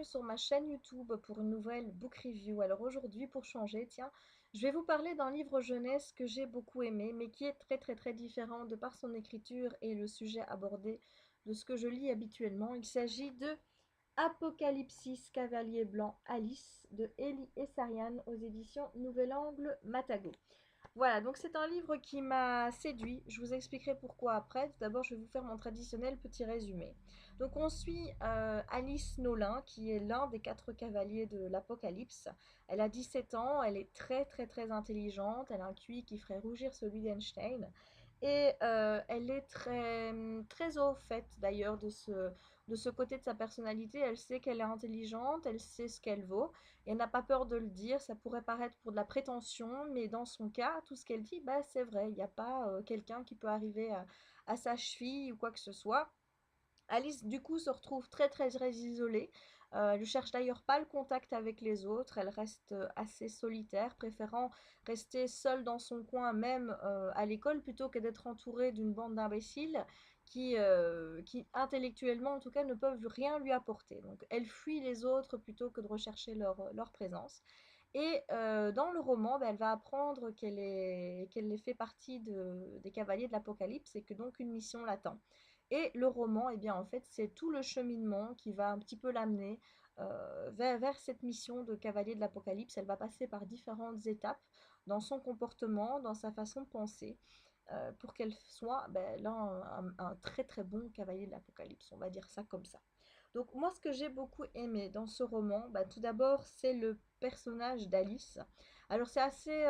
sur ma chaîne YouTube pour une nouvelle book review. Alors aujourd'hui, pour changer, tiens, je vais vous parler d'un livre jeunesse que j'ai beaucoup aimé, mais qui est très différent de par son écriture et le sujet abordé de ce que je lis habituellement. Il s'agit de Apocalypsis Cavalier Blanc Alice de Elie Essarian aux éditions Nouvel Angle Matagot. Voilà, donc c'est un livre qui m'a séduit. Je vous expliquerai pourquoi après. Tout d'abord, je vais vous faire mon traditionnel petit résumé. Donc on suit Alice Nolin, qui est l'un des 4 cavaliers de l'Apocalypse. Elle a 17 ans, elle est très intelligente, elle a un QI qui ferait rougir celui d'Einstein. Et elle est très au fait d'ailleurs de ce côté de sa personnalité. Elle sait qu'elle est intelligente, elle sait ce qu'elle vaut. Et elle n'a pas peur de le dire, ça pourrait paraître pour de la prétention, mais dans son cas, tout ce qu'elle dit, bah, c'est vrai, il n'y a pas quelqu'un qui peut arriver à sa cheville ou quoi que ce soit. Alice, du coup, se retrouve très isolée. Elle ne cherche d'ailleurs pas le contact avec les autres. Elle reste assez solitaire, préférant rester seule dans son coin, même à l'école, plutôt que d'être entourée d'une bande d'imbéciles qui, intellectuellement en tout cas, ne peuvent rien lui apporter. Donc, elle fuit les autres plutôt que de rechercher leur présence. Et dans le roman, elle va apprendre qu'elle fait partie des cavaliers de l'Apocalypse et que donc une mission l'attend. Et le roman, eh bien, en fait, c'est tout le cheminement qui va un petit peu l'amener vers cette mission de cavalier de l'Apocalypse. Elle va passer par différentes étapes dans son comportement, dans sa façon de penser, pour qu'elle soit là un très bon cavalier de l'Apocalypse, on va dire ça comme ça. Donc moi, ce que j'ai beaucoup aimé dans ce roman, tout d'abord, c'est le personnage d'Alice. Alors c'est assez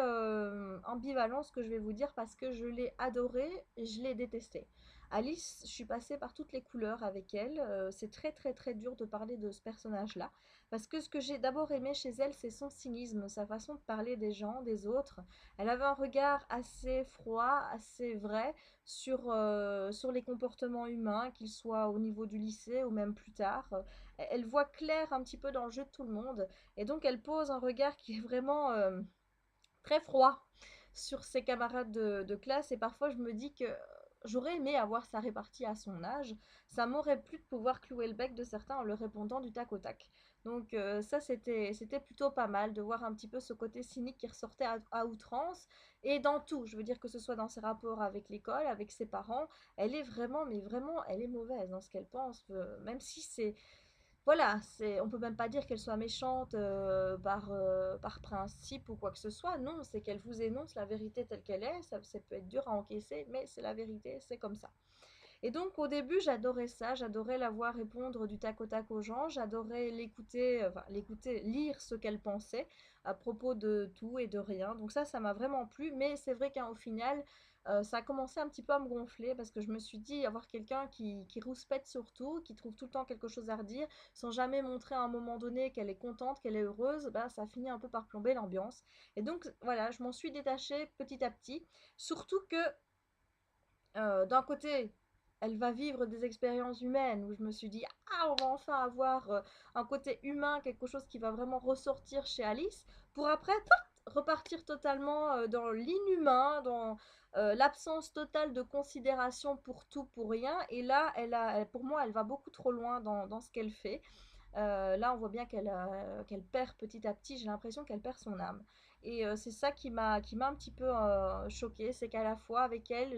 ambivalent ce que je vais vous dire parce que je l'ai adorée et je l'ai détestée. Alice, je suis passée par toutes les couleurs avec elle. C'est très dur de parler de ce personnage-là. Parce que ce que j'ai d'abord aimé chez elle, c'est son cynisme, sa façon de parler des gens, des autres. Elle avait un regard assez froid, assez vrai sur les comportements humains, qu'ils soient au niveau du lycée ou même plus tard. Elle voit clair un petit peu dans le jeu de tout le monde. Et donc elle pose un regard qui est vraiment très froid sur ses camarades de classe. Et parfois je me dis que j'aurais aimé avoir sa répartie à son âge. Ça m'aurait plu de pouvoir clouer le bec de certains en leur répondant du tac au tac. Donc ça, c'était plutôt pas mal de voir un petit peu ce côté cynique qui ressortait à outrance. Et dans tout, je veux dire que ce soit dans ses rapports avec l'école, avec ses parents, elle est vraiment, mais vraiment, elle est mauvaise dans ce qu'elle pense. Même si c'est voilà, on peut même pas dire qu'elle soit méchante par principe ou quoi que ce soit. Non, c'est qu'elle vous énonce la vérité telle qu'elle est. Ça peut être dur à encaisser, mais c'est la vérité, c'est comme ça. Et donc au début, j'adorais ça, j'adorais la voir répondre du tac au tac aux gens, j'adorais l'écouter, lire ce qu'elle pensait à propos de tout et de rien. Donc ça m'a vraiment plu, mais c'est vrai qu'au final, ça a commencé un petit peu à me gonfler parce que je me suis dit avoir quelqu'un qui rouspète surtout, qui trouve tout le temps quelque chose à redire, sans jamais montrer à un moment donné qu'elle est contente, qu'elle est heureuse, ça finit un peu par plomber l'ambiance. Et donc voilà, je m'en suis détachée petit à petit, surtout que d'un côté, elle va vivre des expériences humaines où je me suis dit, ah, on va enfin avoir un côté humain, quelque chose qui va vraiment ressortir chez Alice, pour après repartir totalement dans l'inhumain, dans l'absence totale de considération pour tout, pour rien. Et là, pour moi, elle va beaucoup trop loin dans ce qu'elle fait. Là, on voit bien qu'elle perd petit à petit, j'ai l'impression qu'elle perd son âme. Et c'est ça qui m'a un petit peu choquée, c'est qu'à la fois avec elle,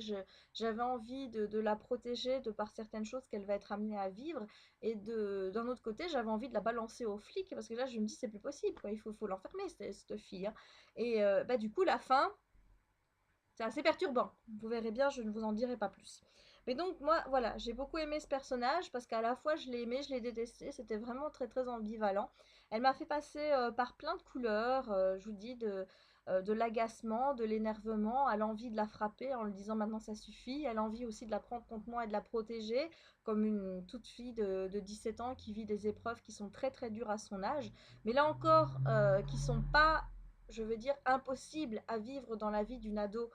j'avais envie de la protéger de par certaines choses qu'elle va être amenée à vivre, et d'un autre côté, j'avais envie de la balancer aux flics, parce que là, je me dis, c'est plus possible, quoi. Il faut l'enfermer, cette fille, hein. Et du coup, la fin, c'est assez perturbant. Vous verrez bien, je ne vous en dirai pas plus. Mais donc moi, voilà, j'ai beaucoup aimé ce personnage parce qu'à la fois je l'ai aimé, je l'ai détesté. C'était vraiment très ambivalent. Elle m'a fait passer par plein de couleurs, je vous dis, de l'agacement, de l'énervement, à l'envie de la frapper en lui disant maintenant ça suffit, à l'envie aussi de la prendre contre moi et de la protéger, comme une toute fille de 17 ans qui vit des épreuves qui sont très dures à son âge, mais là encore, qui sont pas, je veux dire, impossibles à vivre dans la vie d'une ado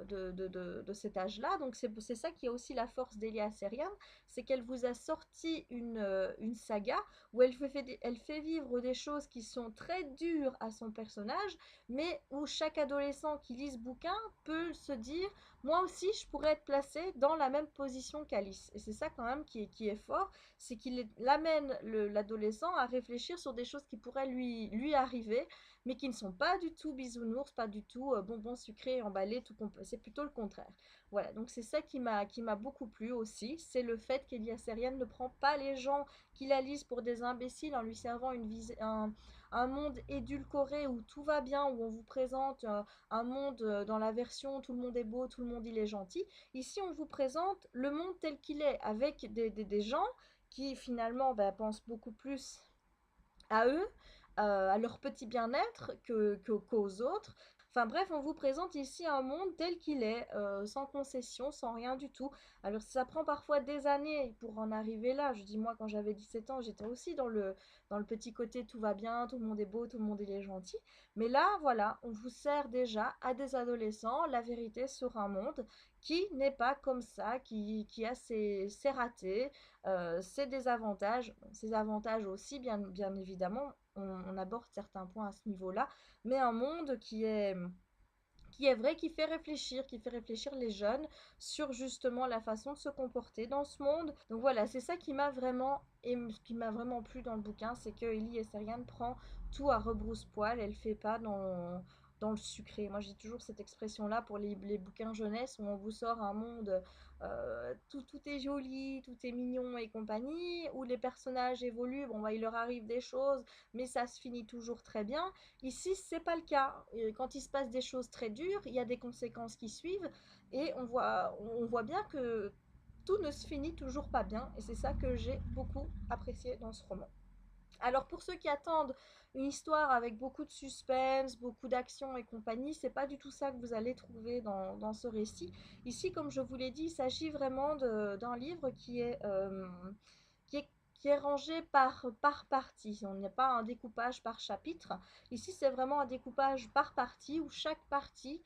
de cet âge-là. Donc c'est ça qui est aussi la force d'Elia Serian, c'est qu'elle vous a sorti une saga où elle fait vivre des choses qui sont très dures à son personnage, mais où chaque adolescent qui lit ce bouquin peut se dire, moi aussi je pourrais être placé dans la même position qu'Alice. Et c'est ça quand même qui est fort, c'est qu'il amène l'adolescent à réfléchir sur des choses qui pourraient lui arriver, mais qui ne sont pas du tout bisounours, pas du tout bonbons sucrés emballés, c'est plutôt le contraire. Voilà, donc c'est ça qui m'a beaucoup plu aussi, c'est le fait qu'Elia Serian ne prend pas les gens qui la lisent pour des imbéciles en lui servant un monde édulcoré où tout va bien, où on vous présente un monde dans la version tout le monde est beau, tout le monde il est gentil. Ici, on vous présente le monde tel qu'il est, avec des gens qui finalement pensent beaucoup plus à eux, à leur petit bien-être qu'aux autres. Enfin bref, on vous présente ici un monde tel qu'il est, sans concession, sans rien du tout. Alors ça prend parfois des années pour en arriver là. Je dis moi quand j'avais 17 ans, j'étais aussi dans le petit côté tout va bien, tout le monde est beau, tout le monde est gentil. Mais là, voilà, on vous sert déjà à des adolescents la vérité sur un monde qui n'est pas comme ça, qui a ses ratés, ses désavantages, ses avantages aussi, bien évidemment, on aborde certains points à ce niveau-là, mais un monde qui est vrai, qui fait réfléchir les jeunes sur justement la façon de se comporter dans ce monde. Donc voilà, c'est ça qui m'a vraiment plu dans le bouquin, c'est que Ellie Esserian prend tout à rebrousse-poil, elle fait pas dans le sucré. Moi, j'ai toujours cette expression-là pour les bouquins jeunesse où on vous sort un monde, tout est joli, tout est mignon et compagnie, où les personnages évoluent, bon, il leur arrive des choses, mais ça se finit toujours très bien. Ici, c'est pas le cas. Et quand il se passe des choses très dures, il y a des conséquences qui suivent, et on voit bien que tout ne se finit toujours pas bien, et c'est ça que j'ai beaucoup apprécié dans ce roman. Alors pour ceux qui attendent une histoire avec beaucoup de suspense, beaucoup d'action et compagnie, c'est pas du tout ça que vous allez trouver dans ce récit. Ici, comme je vous l'ai dit, il s'agit vraiment d'un livre qui est, qui est rangé par partie. On n'est pas un découpage par chapitre. Ici, c'est vraiment un découpage par partie où chaque partie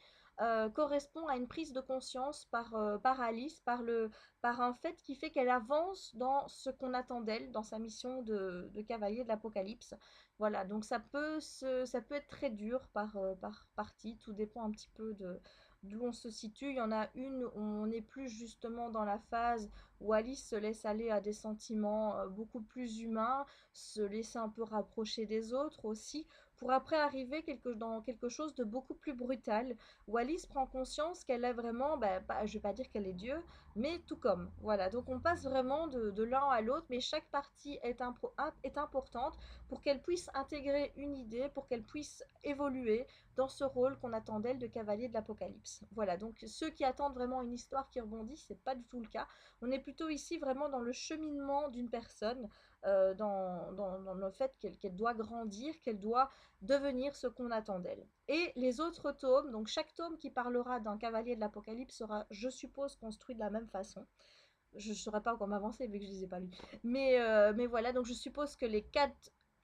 correspond à une prise de conscience par Alice, par un fait qui fait qu'elle avance dans ce qu'on attend d'elle, dans sa mission de cavalier de l'Apocalypse. Voilà, donc ça peut être très dur par partie, tout dépend un petit peu d'où on se situe. Il y en a une où on est plus justement dans la phase où Alice se laisse aller à des sentiments beaucoup plus humains, se laisser un peu rapprocher des autres aussi, pour après arriver dans quelque chose de beaucoup plus brutal, où Alice prend conscience qu'elle est vraiment, je vais pas dire qu'elle est Dieu, mais tout comme. Voilà, donc on passe vraiment de l'un à l'autre, mais chaque partie est importante pour qu'elle puisse intégrer une idée, pour qu'elle puisse évoluer dans ce rôle qu'on attend d'elle de cavalier de l'Apocalypse. Voilà, donc ceux qui attendent vraiment une histoire qui rebondit, c'est pas du tout le cas. On est plutôt ici vraiment dans le cheminement d'une personne, dans le fait qu'elle doit grandir, qu'elle doit devenir ce qu'on attend d'elle. Et les autres tomes, donc chaque tome qui parlera d'un cavalier de l'Apocalypse sera, je suppose, construit de la même façon. Je ne saurais pas encore m'avancer vu que je ne les ai pas lus. Mais voilà, donc je suppose que les 4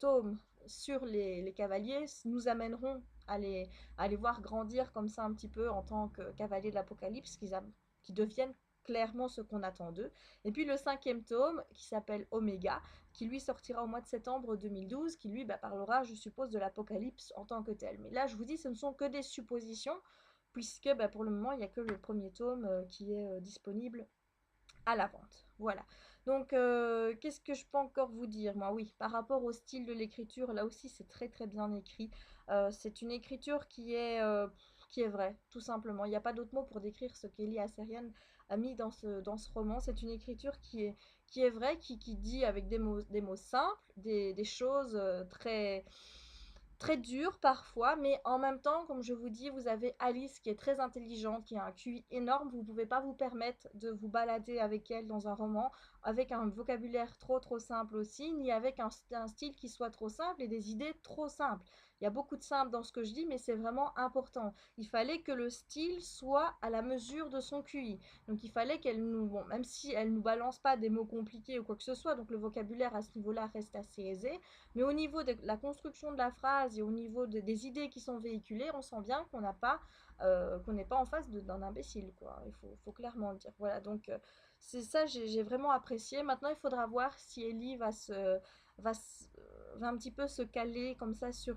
tomes sur les cavaliers nous amèneront à les voir grandir comme ça un petit peu en tant que cavaliers de l'Apocalypse, qui deviennent clairement ce qu'on attend d'eux. Et puis le 5e tome qui s'appelle Oméga, qui lui sortira au mois de septembre 2012, qui lui parlera, je suppose, de l'Apocalypse en tant que tel. Mais là, je vous dis, ce ne sont que des suppositions, puisque pour le moment, il n'y a que le premier tome qui est disponible à la vente. Voilà. Donc, qu'est-ce que je peux encore vous dire? Moi, oui, par rapport au style de l'écriture, là aussi, c'est très très bien écrit. C'est une écriture qui est vraie, tout simplement. Il n'y a pas d'autre mot pour décrire ce qu'Elie Asserian a mis dans ce roman. C'est une écriture qui est vraie, qui dit avec des mots simples, des choses très très dur parfois, mais en même temps, comme je vous dis, vous avez Alice qui est très intelligente, qui a un QI énorme. Vous ne pouvez pas vous permettre de vous balader avec elle dans un roman avec un vocabulaire trop trop simple aussi, ni avec un style qui soit trop simple et des idées trop simples. Il y a beaucoup de simples dans ce que je dis, mais c'est vraiment important. Il fallait que le style soit à la mesure de son QI. Donc il fallait qu'elle nous, bon, même si elle nous balance pas des mots compliqués ou quoi que ce soit, donc le vocabulaire à ce niveau-là reste assez aisé, mais au niveau de la construction de la phrase et au niveau des idées qui sont véhiculées, on sent bien qu'on n'est pas en face d'un imbécile, quoi. Faut clairement le dire. Voilà, donc c'est ça, j'ai vraiment apprécié. Maintenant, il faudra voir si Ellie va, se- va un petit peu se caler comme ça sur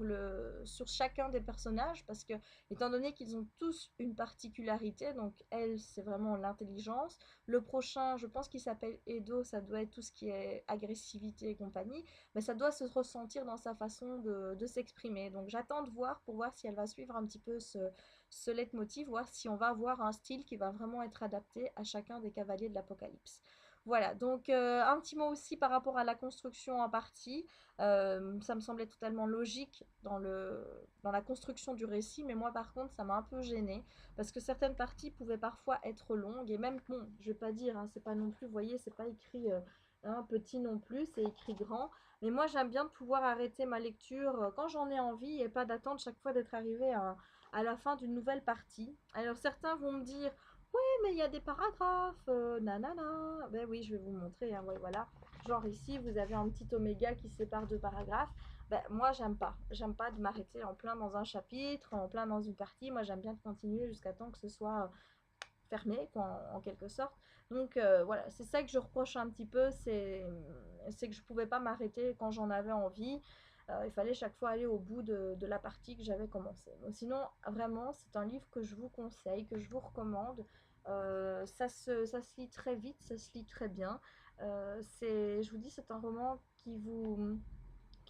chacun des personnages, parce que étant donné qu'ils ont tous une particularité, donc elle, c'est vraiment l'intelligence. Le prochain, je pense qu'il s'appelle Edo, ça doit être tout ce qui est agressivité et compagnie, mais ça doit se ressentir dans sa façon de s'exprimer. Donc j'attends de voir pour voir si elle va suivre un petit peu ce leitmotiv, voir si on va avoir un style qui va vraiment être adapté à chacun des cavaliers de l'Apocalypse. Voilà, donc un petit mot aussi par rapport à la construction en partie. Ça me semblait totalement logique dans la construction du récit, mais moi par contre ça m'a un peu gênée parce que certaines parties pouvaient parfois être longues et même, bon, je vais pas dire, hein, c'est pas non plus, vous voyez, c'est pas écrit petit non plus, c'est écrit grand. Mais moi j'aime bien pouvoir arrêter ma lecture quand j'en ai envie et pas d'attendre chaque fois d'être arrivé à la fin d'une nouvelle partie. Alors certains vont me dire, ouais, mais il y a des paragraphes, nanana. Ben oui, je vais vous montrer, hein, ouais, voilà. Genre ici, vous avez un petit oméga qui sépare deux paragraphes. Ben, moi, j'aime pas. J'aime pas de m'arrêter en plein dans un chapitre, en plein dans une partie. Moi, j'aime bien continuer jusqu'à temps que ce soit fermé, quoi, en quelque sorte. Donc voilà, c'est ça que je reproche un petit peu, c'est que je pouvais pas m'arrêter quand j'en avais envie. Il fallait chaque fois aller au bout de la partie que j'avais commencée. Donc, sinon, vraiment, c'est un livre que je vous conseille, que je vous recommande. Ça se lit très vite, ça se lit très bien. Je vous dis, c'est un roman qui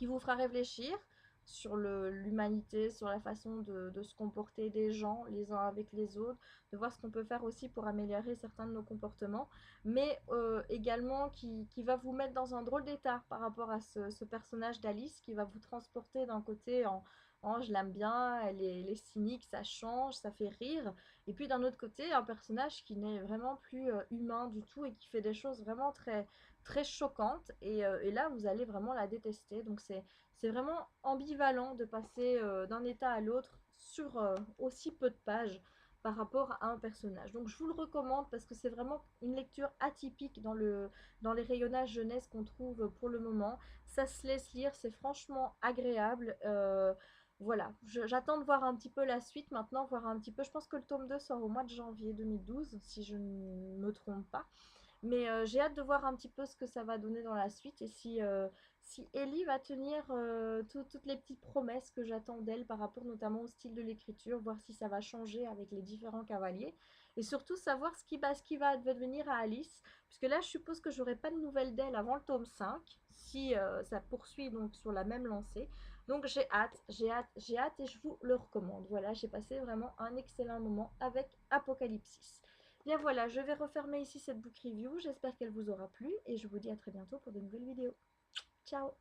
vous fera réfléchir sur l'humanité, sur la façon de se comporter des gens les uns avec les autres, de voir ce qu'on peut faire aussi pour améliorer certains de nos comportements, mais également qui va vous mettre dans un drôle d'état par rapport à ce personnage d'Alice qui va vous transporter d'un côté en je l'aime bien, elle est cynique, ça change, ça fait rire, et puis d'un autre côté un personnage qui n'est vraiment plus humain du tout et qui fait des choses vraiment très choquante et là vous allez vraiment la détester. Donc c'est vraiment ambivalent de passer d'un état à l'autre sur aussi peu de pages par rapport à un personnage. Donc je vous le recommande parce que c'est vraiment une lecture atypique dans les rayonnages jeunesse qu'on trouve pour le moment. Ça se laisse lire, c'est franchement agréable. Voilà, j'attends de voir un petit peu la suite maintenant, voir un petit peu. Je pense que le tome 2 sort au mois de janvier 2012, si je ne me trompe pas. Mais j'ai hâte de voir un petit peu ce que ça va donner dans la suite et si Ellie va tenir toutes les petites promesses que j'attends d'elle par rapport notamment au style de l'écriture, voir si ça va changer avec les différents cavaliers et surtout savoir ce qui va advenir à Alice, puisque là je suppose que j'aurai pas de nouvelles d'elle avant le tome 5 si ça poursuit donc sur la même lancée. Donc j'ai hâte et je vous le recommande. Voilà, j'ai passé vraiment un excellent moment avec Apocalypsis. Bien voilà, je vais refermer ici cette book review. J'espère qu'elle vous aura plu et je vous dis à très bientôt pour de nouvelles vidéos. Ciao!